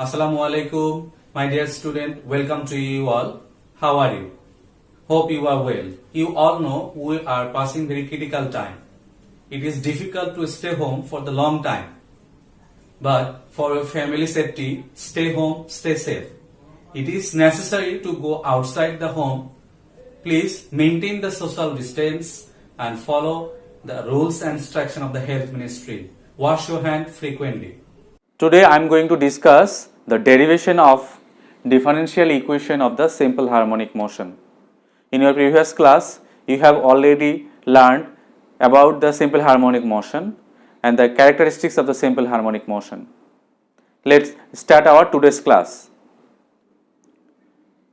Assalamu alaikum, my dear student. Welcome to you all. How are you? Hope you are well. You all know we are passing very critical time. It is difficult to stay home for the long time. But for your family safety, stay home, stay safe. It is necessary to go outside the home. Please maintain the social distance and follow the rules and instruction of the health ministry. Wash your hand frequently. Today I am going to discuss the derivation of differential equation of the simple harmonic motion. In your previous class, you have already learned about the simple harmonic motion and the characteristics of the simple harmonic motion. Let's start our today's class.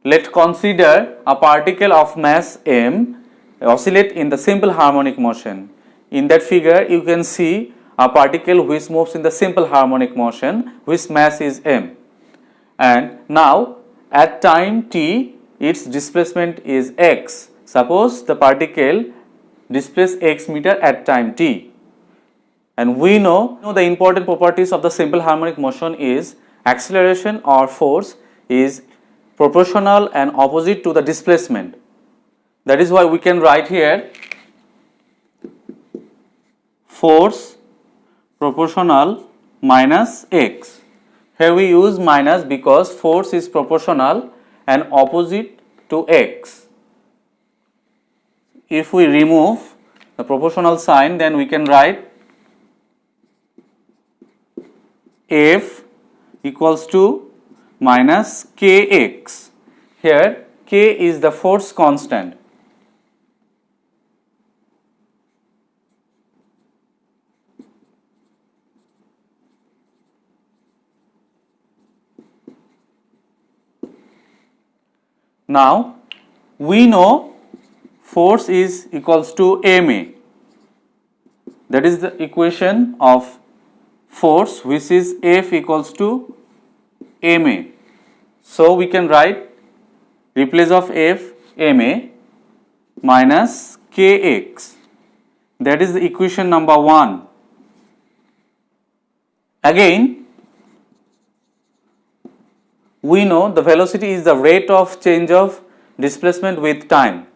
Let's consider a particle of mass m oscillate in the simple harmonic motion. In that figure, you can see a particle which moves in the simple harmonic motion, which mass is m. And now at time t, its displacement is x. Suppose the particle displaces x meter at time t. And we know the important properties of the simple harmonic motion is acceleration or force is proportional and opposite to the displacement. That is why we can write here force proportional minus x. Here we use minus because force is proportional and opposite to x. If we remove the proportional sign, then we can write F equals to minus kx. Here k is the force constant. Now we know force is equals to ma. That is the equation of force, which is F equals to ma. So we can write replace of F ma minus kx. That is the equation number 1. Again, we know the velocity is the rate of change of displacement with time.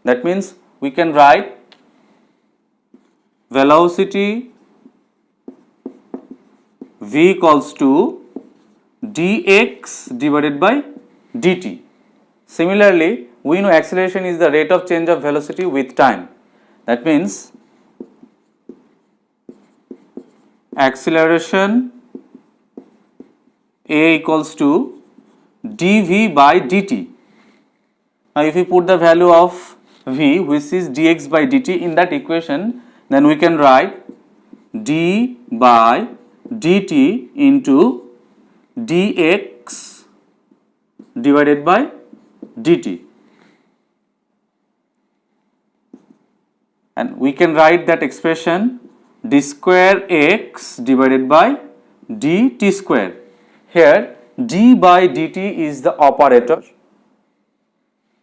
That means we can write velocity v equals to dx divided by dt. Similarly, we know acceleration is the rate of change of velocity with time. That means acceleration a equals to dv by dt. Now if we put the value of v, which is dx by dt, in that equation, then we can write d by dt into dx divided by dt. And we can write that expression d square x divided by dt square. Here d by dt is the operator.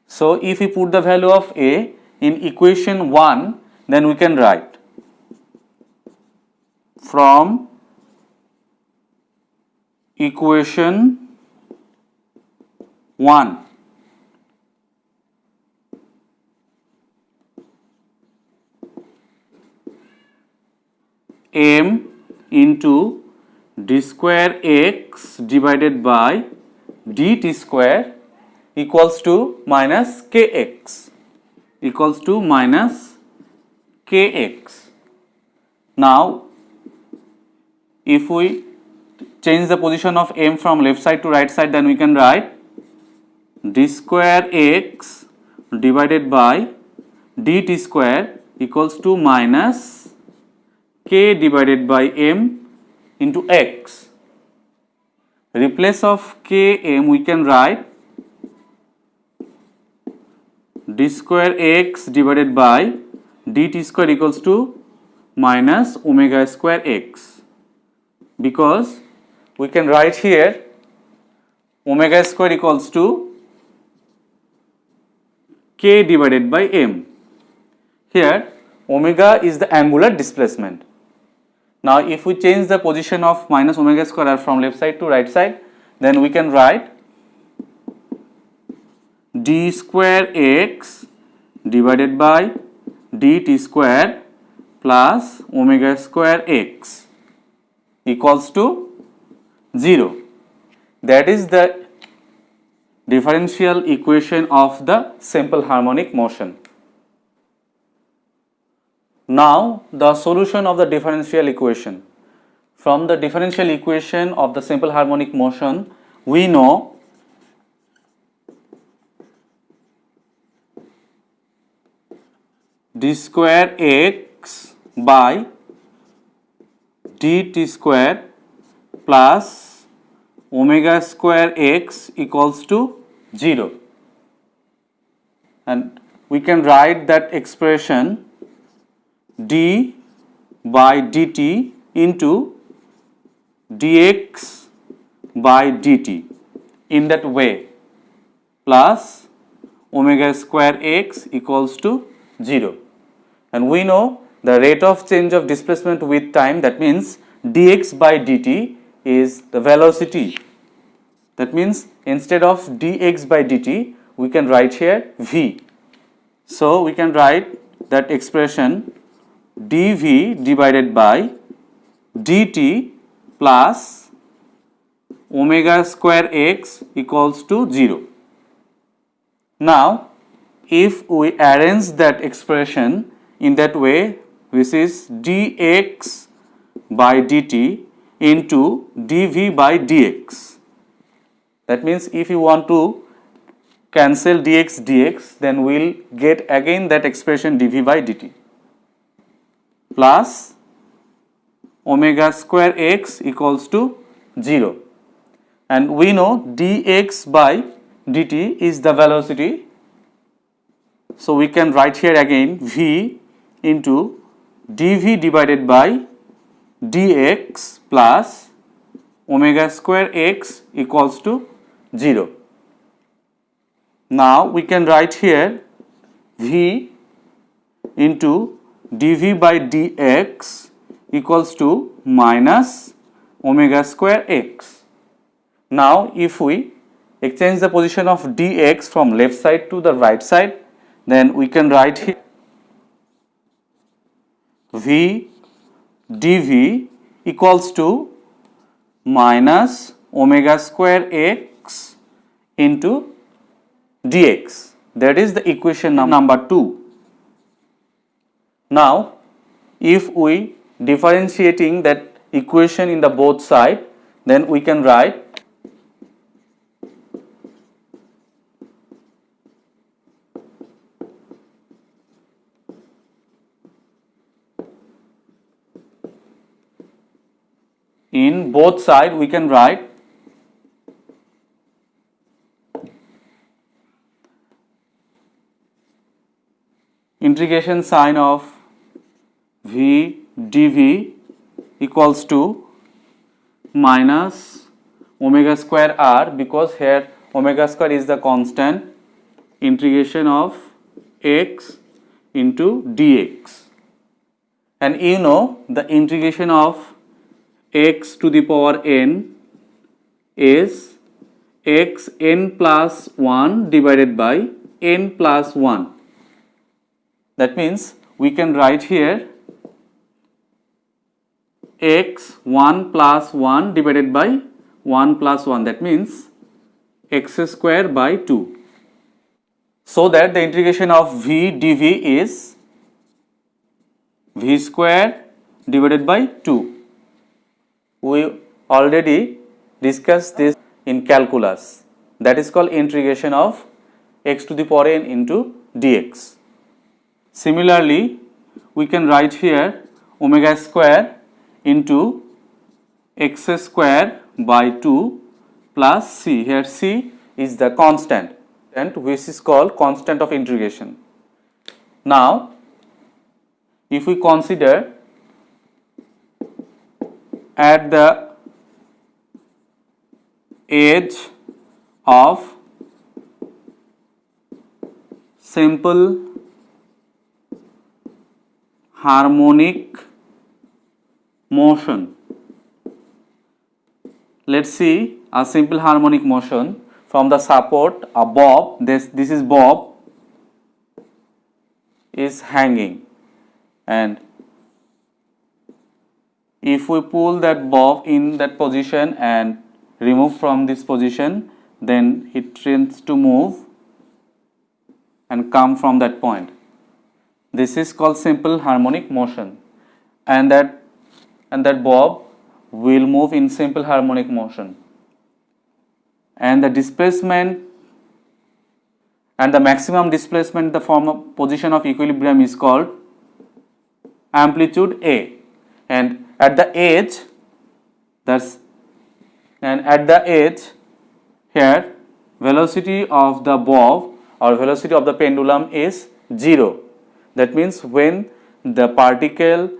So if we put the value of a in equation 1, then we can write from equation 1 m into d square x divided by dt square equals to minus kx, equals to minus kx. Now if we change the position of m from left side to right side, then we can write d square x divided by dt square equals to minus k divided by m into x. Replace of km, we can write d square x divided by dt square equals to minus omega square x, because we can write here omega square equals to k divided by m. Here omega is the angular displacement. Now if we change the position of minus omega square from left side to right side, then we can write d square x divided by dt square plus omega square x equals to 0. That is the differential equation of the simple harmonic motion. Now the solution of the differential equation. From the differential equation of the simple harmonic motion, we know d square x by dt square plus omega square x equals to 0, and we can write that expression d by dt into dx by dt in that way, plus omega square x equals to 0. And we know the rate of change of displacement with time, that means dx by dt is the velocity. That means instead of dx by dt, we can write here v. So we can write that expression dv divided by dt plus omega square x equals to 0. Now if we arrange that expression in that way, which is dx by dt into dv by dx, that means if you want to cancel dx, then we'll get again that expression dv by dt plus omega square x equals to 0. And we know dx by dt is the velocity. So we can write here again v into dv divided by dx plus omega square x equals to 0. Now we can write here v into dv by dx equals to minus omega square x. Now if we exchange the position of dx from left side to the right side, then we can write here v dv equals to minus omega square x into dx. That is the equation number 2. Now if we differentiating that equation in the both side, then we can write in both side we can write integration sign of v dv equals to minus omega square r, because here omega square is the constant, integration of x into dx. And you know the integration of x to the power n is x n plus 1 divided by n plus 1. That means we can write here x 1 plus 1 divided by 1 plus 1, that means x square by 2. So that the integration of v dv is v square divided by 2. We already discussed this in calculus. That is called integration of x to the power n into dx. Similarly, we can write here omega square into x square by 2 plus c. Here c is the constant, and which is called constant of integration. Now, if we consider at the edge of simple harmonic motion, let's see a simple harmonic motion from the support, a bob, this is bob, is hanging, and if we pull that bob in that position and remove from this position, then it tends to move and come from that point. This is called simple harmonic motion, and that bob will move in simple harmonic motion, and the displacement and the maximum displacement, the form of position of equilibrium, is called amplitude A, and at the edge here velocity of the bob or velocity of the pendulum is 0. That means when the particle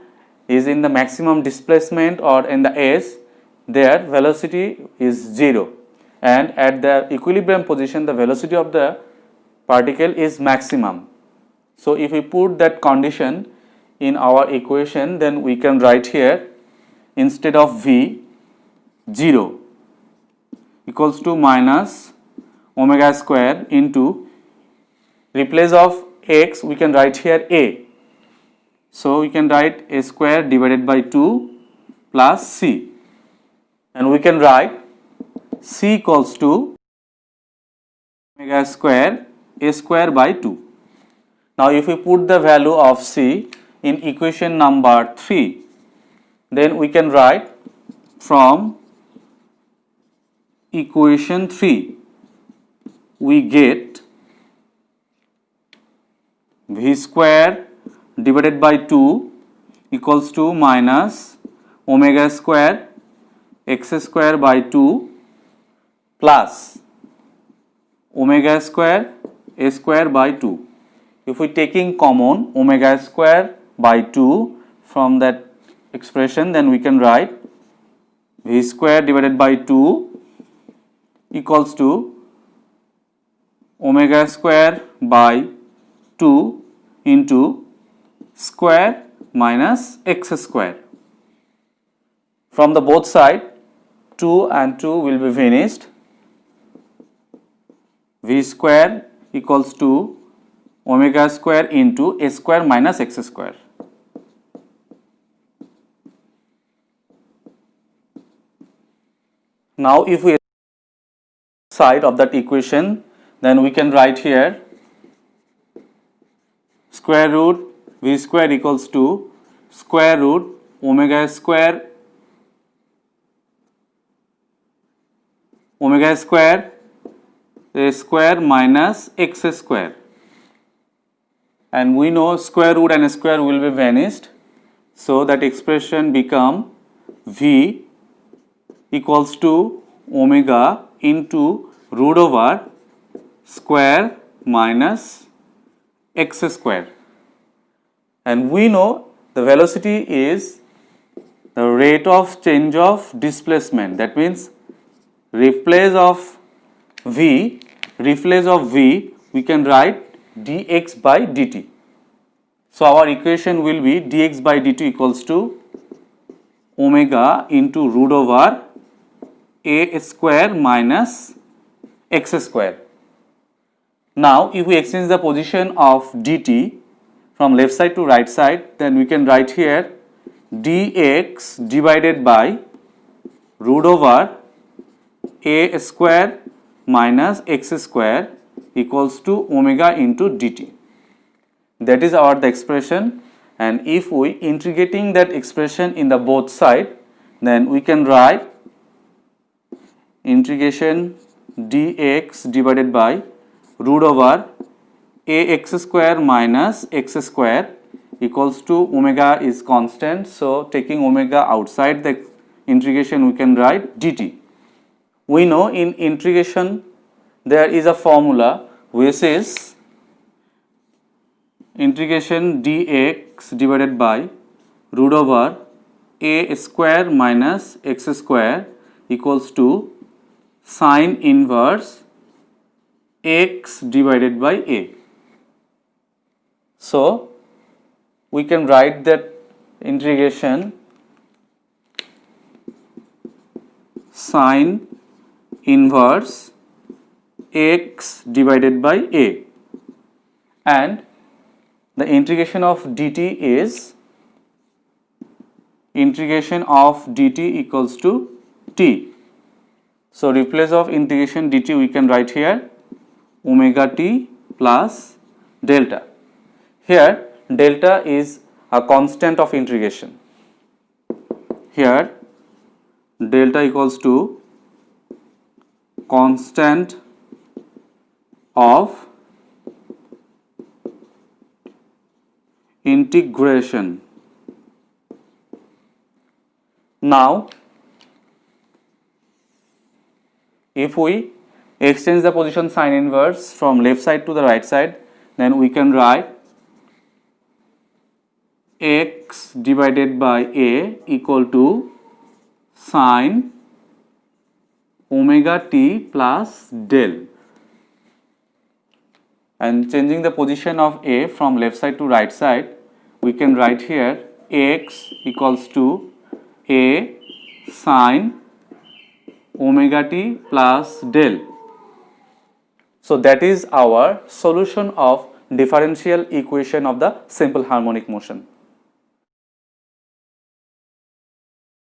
is in the maximum displacement or in the edge, their velocity is 0, and at the equilibrium position the velocity of the particle is maximum. So if we put that condition in our equation, then we can write here, instead of v, 0 equals to minus omega square into, replace of x we can write here a, so we can write a square divided by 2 plus c, and we can write c equals to omega square a square by 2. Now if we put the value of c in equation number 3, then we can write from equation 3 we get v square divided by 2 equals to minus omega square x square by 2 plus omega square a square by 2. If we taking common omega square by 2 from that expression, then we can write v square divided by 2 equals to omega square by 2 into square minus x square. From the both side, 2 and 2 will be vanished. V square equals to omega square into a square minus x square. Now if we side of that equation, then we can write here square root v square equals to square root omega square a square minus x square, and we know square root and square will be vanished, so that expression become v equals to omega into root over square minus x square, and we know the velocity is the rate of change of displacement. That means replace of v we can write dx by dt. So our equation will be dx by dt equals to omega into root over a square minus x square. Now if we exchange the position of dt from left side to right side, then we can write here dx divided by root over a square minus x square equals to omega into dt. That is the expression, and if we integrating that expression in the both side, then we can write integration dx divided by root over ax square minus x square equals to omega is constant, so taking omega outside the integration we can write dt. We know in integration there is a formula which is integration dx divided by root over a square minus x square equals to sine inverse x divided by a. So we can write that integration sine inverse x divided by a, and the integration of dt is integration of dt equals to t. So replace of integration dt we can write here omega t plus delta. Here delta is a constant of integration. Here delta equals to constant of integration. Now if we exchange the position sign inverse from left side to the right side, then we can write x divided by a equal to sine omega t plus del, and changing the position of a from left side to right side, we can write here x equals to a sine omega t plus del. So that is our solution of differential equation of the simple harmonic motion.